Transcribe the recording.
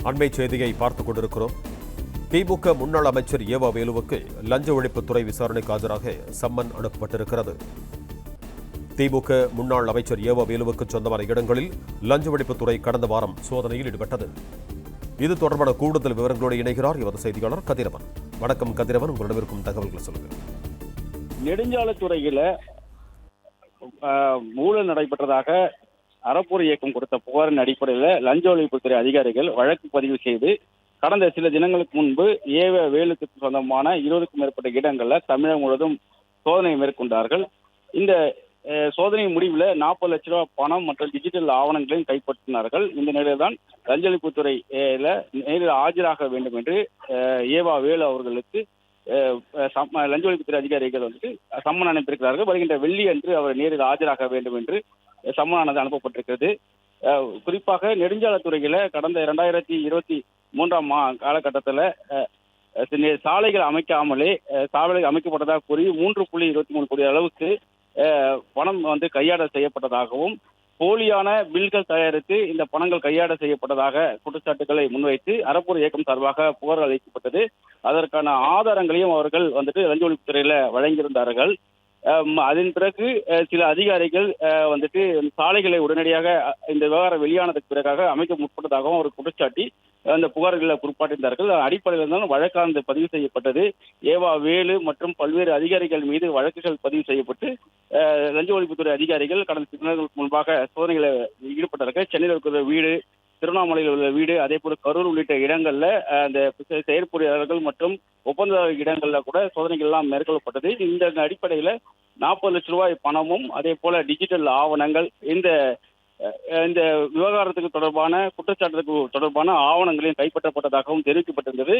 அண்மை செய்தியை பார்த்துக் கொண்டிருக்கிறோம். திமுக முன்னாள் அமைச்சர் ஏவா வேலுவுக்கு லஞ்ச ஒழிப்புத்துறை விசாரணைக்கு ஆஜராக சம்மன் அனுப்பப்பட்டிருக்கிறது. திமுக முன்னாள் அமைச்சர் ஏவா வேலுவுக்கு சொந்தமான இடங்களில் லஞ்ச ஒழிப்புத்துறை கடந்த வாரம் சோதனையில் ஈடுபட்டது. இது தொடர்பான கூடுதல் விவரங்களோடு இணைகிறார் எமது செய்தியாளர் கதிரவன். வணக்கம் கதிரவன், உங்களிடம் இருக்கும் தகவல்களை சொல்லுங்கள். நெடுஞ்சாலைத்துறையில ஊழல் நடைபெற்றதாக அறப்போர் இயக்கம் கொடுத்த புகாரின் அடிப்படையில் லஞ்ச ஒழிப்புத்துறை அதிகாரிகள் வழக்கு பதிவு செய்து கடந்த சில தினங்களுக்கு முன்பு ஏவ வேலுக்கு சொந்தமான 20க்கும் மேற்பட்ட இடங்களில் தமிழகம் முழுவதும் சோதனை மேற்கொண்டார்கள். இந்த சோதனை முடிவில் 40 லட்ச ரூபாய் பணம் மற்றும் டிஜிட்டல் ஆவணங்களையும் கைப்பற்றினார்கள். இந்த நிலையில் தான் லஞ்ச ஒழிப்புத்துறையில நேரில் ஆஜராக வேண்டும் என்று ஏவா வேலு அவர்களுக்கு லஞ்ச ஒழிப்புத்துறை அதிகாரிகள் சம்மன் அனுப்பியிருக்கிறார்கள். வருகின்ற வெள்ளி அன்று அவர் நேரில் ஆஜராக வேண்டும் என்று சம்மனானது அனுப்பப்பட்டிருக்கிறது. குறிப்பாக நெடுஞ்சாலைத்துறையில கடந்த 2023 காலகட்டத்தில் சாலைகள் அமைக்காமலே சாலைகள் அமைக்கப்பட்டதாக கூறி 3.23 கோடி அளவுக்கு பணம் கையாடல் செய்யப்பட்டதாகவும் போலியான பில்கள் தயாரித்து இந்த பணங்கள் கையாடல் செய்யப்பட்டதாக குற்றச்சாட்டுகளை முன்வைத்து அறப்போர் இயக்கம் சார்பாக புகார் அளிக்கப்பட்டது. அதற்கான ஆதாரங்களையும் அவர்கள் லஞ்ச ஒழிப்புத்துறையில வழங்கியிருந்தார்கள். அதன் பிறகு சில அதிகாரிகள் சாலைகளை உடனடியாக இந்த விவகாரம் வெளியானதுக்கு பிறகாக அமைக்க முற்பட்டதாகவும் அவர் குற்றச்சாட்டி அந்த புகார்களை குறிப்பாட்டிருந்தார்கள். அடிப்படையில் தான் வழக்கானது பதிவு செய்யப்பட்டது. ஏவா வேலு மற்றும் பல்வேறு அதிகாரிகள் மீது வழக்குகள் பதிவு செய்யப்பட்டு லஞ்ச ஒழிப்புத்துறை அதிகாரிகள் கடந்த சில தினங்களுக்கு முன்பாக சோதனைகளை ஈடுபட்டார்கள். சென்னையில் இருக்கிற வீடு, திருவண்ணாமலையில் உள்ள வீடு, அதே போல கரூர் உள்ளிட்ட இடங்கள்ல அந்த செயற்பொறியாளர்கள் மற்றும் ஒப்பந்த இடங்கள்ல கூட சோதனைகள் எல்லாம் மேற்கொள்ளப்பட்டது. இந்த அடிப்படையில 40 லட்ச ரூபாய் பணமும் அதே போல டிஜிட்டல் ஆவணங்கள் இந்த விவகாரத்துக்கு தொடர்பான குற்றச்சாட்டுக்கு தொடர்பான ஆவணங்களையும் கைப்பற்றப்பட்டதாகவும் தெரிவிக்கப்பட்டிருந்தது.